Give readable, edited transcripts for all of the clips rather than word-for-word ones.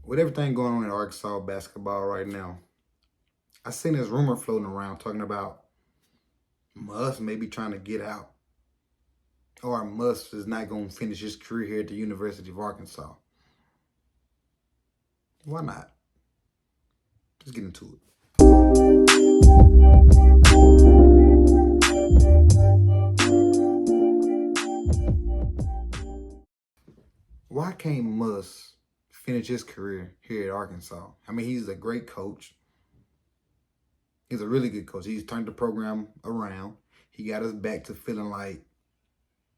with everything going on in Arkansas basketball right now, I seen this rumor floating around talking about Muss maybe trying to get out, or Muss is not going to finish his career here at the University of Arkansas. Why not? Let's get into it. Why can't Muss finish his career here at Arkansas? I mean, he's a great coach. He's a really good coach. He's turned the program around. He got us back to feeling like,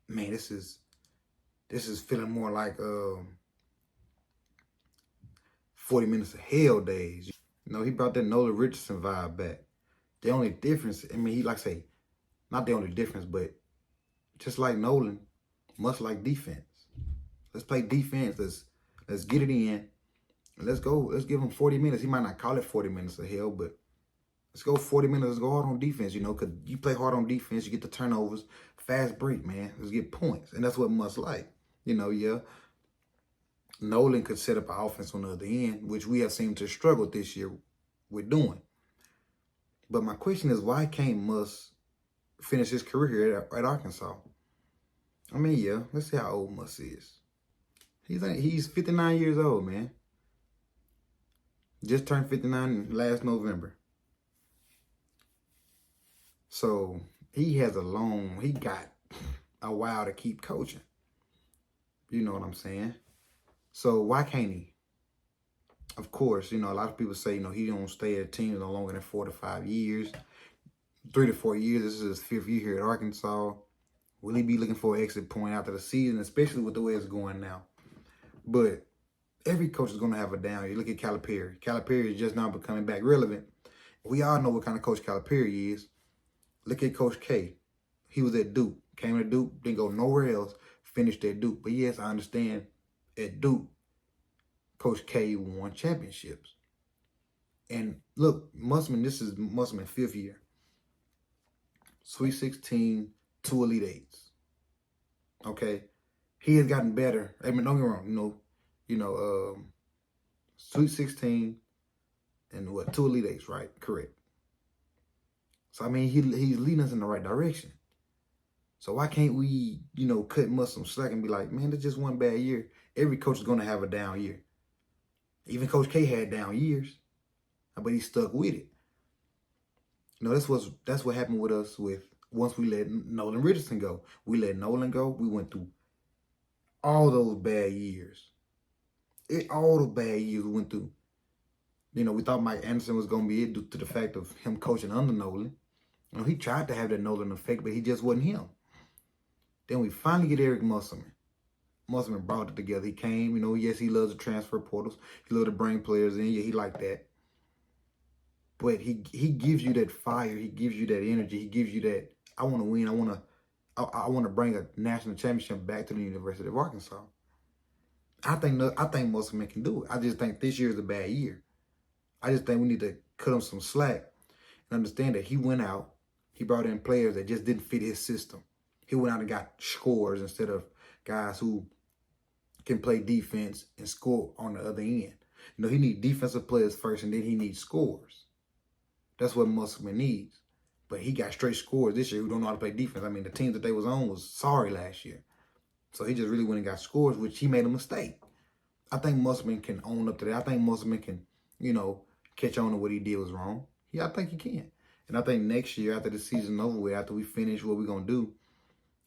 man, this is feeling more like 40 Minutes of Hell days. You know, he brought that Nolan Richardson vibe back. The only difference, I mean, he like say, not the only difference, but just like Nolan, much like defense. Let's play defense. Let's get it in. Let's go. Let's give him 40 minutes. He might not call it 40 minutes of hell, but let's go 40 minutes. Let's go hard on defense, you know, because you play hard on defense, you get the turnovers, fast break, man. Let's get points. And that's what Muss like. You know, yeah. Nolan could set up an offense on the other end, which we have seemed to struggle this year with doing. But my question is, why can't Muss finish his career here at Arkansas? I mean, yeah, let's see how old Muss is. He's 59 years old, man. Just turned 59 last November. So he got a while to keep coaching. You know what I'm saying? So why can't he? Of course, you know, a lot of people say, you know, he don't stay at teams no longer than 4 to 5 years. 3 to 4 years. This is his 5th year here at Arkansas. Will he be looking for an exit point after the season, especially with the way it's going now? But every coach is going to have a down year. Look at Calipari. Calipari is just now becoming back relevant. We all know what kind of coach Calipari is. Look at Coach K. He was at Duke. Came to Duke, didn't go nowhere else, finished at Duke. But yes, I understand at Duke, Coach K won championships. And look, Musselman, this is Musselman's 5th year. Sweet 16, 2 Elite Eights. Okay? He has gotten better. I mean, don't get me wrong, Sweet 16 and 2 Elite Eights, right? Correct. So, I mean, he's leading us in the right direction. So why can't we, cut Muss some slack and be like, man, it's just one bad year. Every coach is going to have a down year. Even Coach K had down years, but he stuck with it. That's what happened with us once we let Nolan Richardson go. We let Nolan go. We went through all those bad years. All the bad years we went through. We thought Mike Anderson was going to be it due to the fact of him coaching under Nolan. He tried to have that Nolan effect, but he just wasn't him. Then we finally get Eric Musselman. Musselman brought it together. He came, yes, he loves the transfer portals. He loves to bring players in. Yeah, he like that. But he gives you that fire. He gives you that energy. He gives you that, I want to win. I want to bring a national championship back to the University of Arkansas. I think Musselman can do it. I just think this year is a bad year. I just think we need to cut him some slack and understand that he went out. He brought in players that just didn't fit his system. He went out and got scores instead of guys who can play defense and score on the other end. He needs defensive players first, and then he needs scores. That's what Musselman needs. But he got straight scores this year who don't know how to play defense. I mean, the team that they was on was sorry last year. So he just really went and got scores, which he made a mistake. I think Musselman can own up to that. I think Musselman can, catch on to what he did was wrong. Yeah, I think he can. And I think next year, after the season over with, after we finish what we're going to do,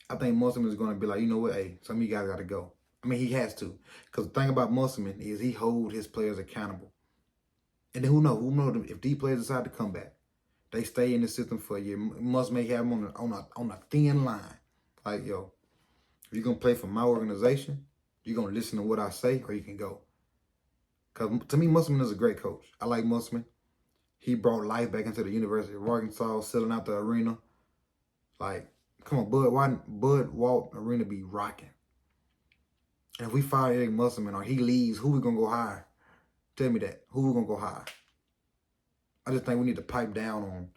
I think Musselman is going to be like, you know what, hey, some of you guys got to go. I mean, he has to. Because the thing about Musselman is he holds his players accountable. And then who knows if these players decide to come back, they stay in the system for a year. Musselman have them on a thin line. Like, yo, if you're going to play for my organization, you're going to listen to what I say, or you can go. Because to me, Musselman is a great coach. I like Musselman. He brought life back into the University of Arkansas, selling out the arena. Like, come on, Bud Walton Arena be rocking. And if we fire Eric Musselman or he leaves, who we going to go hire? Tell me that. Who we going to go hire? I just think we need to pipe down on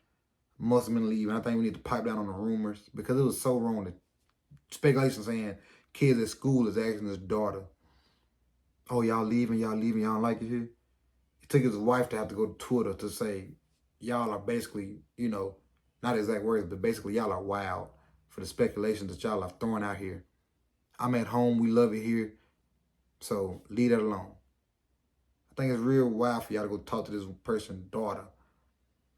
Musselman leaving. I think we need to pipe down on the rumors because it was so wrong. The speculation saying kids at school is asking his daughter, oh, y'all leaving, y'all don't like it here. It took his wife to have to go to Twitter to say, y'all are basically, you know, not exact words, but basically y'all are wild for the speculation that y'all are throwing out here. I'm at home, we love it here, so leave that alone. I think it's real wild for y'all to go talk to this person's daughter.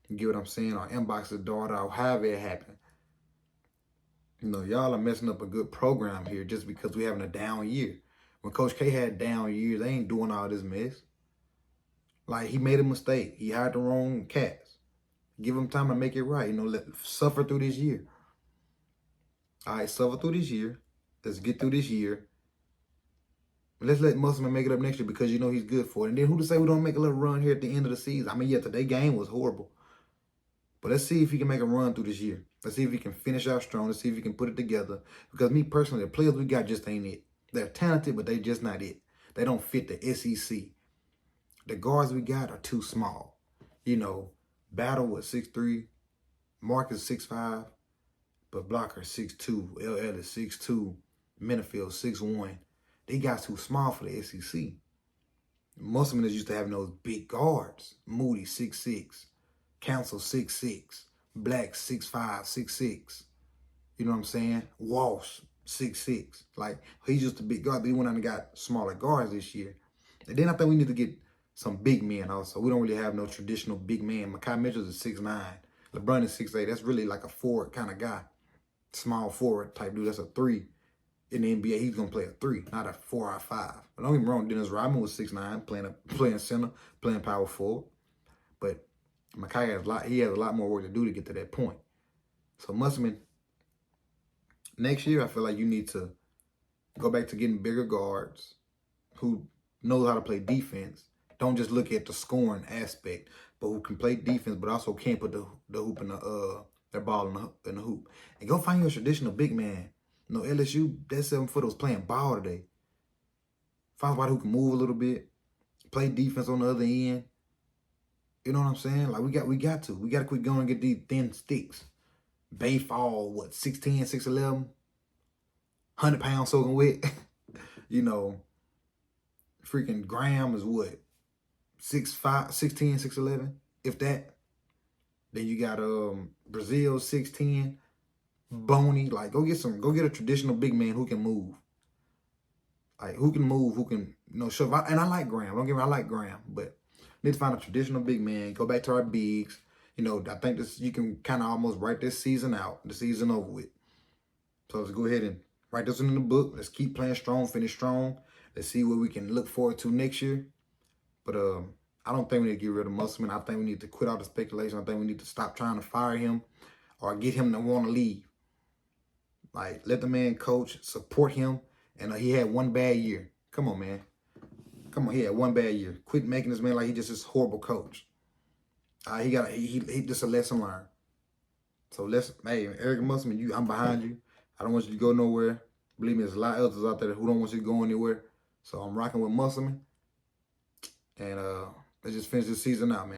You get what I'm saying? Or inbox the daughter, or however it happened. You know, y'all are messing up a good program here just because we having a down year. When Coach K had down years, they ain't doing all this mess. Like, he made a mistake. He hired the wrong cats. Give him time to make it right. You know, suffer through this year. All right, suffer through this year. Let's get through this year. Let's let Musselman make it up next year because you know he's good for it. And then who to say we don't make a little run here at the end of the season? I mean, yeah, today's game was horrible. But let's see if he can make a run through this year. Let's see if he can finish out strong. Let's see if he can put it together. Because me personally, the players we got just ain't it. They're talented, but they just not it. They don't fit the SEC. The guards we got are too small. You know, Battle was 6'3", Marcus 6'5", but Blocker 6'2", LL is 6'2", Minifield 6'1". They got too small for the SEC. Musselman is used to having those big guards. Moody 6'6", Council 6'6", Black 6'5", 6'6". You know what I'm saying? Walsh 6'6". Like, he's just a big guard, but he went out and got smaller guards this year. And then I think we need to get some big men also. We don't really have no traditional big man. Makai Mitchell's is 6'9". LeBron is 6'8". That's really like a forward kind of guy. Small forward type dude. That's a 3. In the NBA, he's going to play a 3, not a 4 or 5. But don't get me wrong, Dennis Rodman was 6'9", playing center, playing power forward. But Makai has a lot more work to do to get to that point. So Musselman, next year, I feel like you need to go back to getting bigger guards who know how to play defense. Don't just look at the scoring aspect, but who can play defense, but also can't put the hoop in their ball in the hoop. And go find your traditional big man. You know, LSU, that 7-footer was playing ball today. Find somebody who can move a little bit, play defense on the other end. You know what I'm saying? Like, we got to quit going and get these thin sticks. Bayfall, what, 6'10", 6'11", 100 pounds soaking wet. You know, freaking Graham is what, 6'5", 6'10", 6'11", if that. Then you got Brazil 6'10", Boney. Like, go get a traditional big man who can move. Like, who can move, who can, you know, shove. And I like Graham. Don't get me wrong, I like Graham, but need to find a traditional big man. Go back to our bigs. You know, I think you can kind of almost write this season out. The season over with. So let's go ahead and write this one in the book. Let's keep playing strong, finish strong. Let's see what we can look forward to next year. But I don't think we need to get rid of Musselman. I think we need to quit all the speculation. I think we need to stop trying to fire him or get him to want to leave. Like, let the man coach, support him. And he had one bad year. Come on, man. Come on, he had one bad year. Quit making this man like he just this horrible coach. He just a lesson learned. So hey, Eric Musselman, I'm behind you. I don't want you to go nowhere. Believe me, there's a lot of others out there who don't want you to go anywhere. So I'm rocking with Musselman. And let's just finish this season out, man.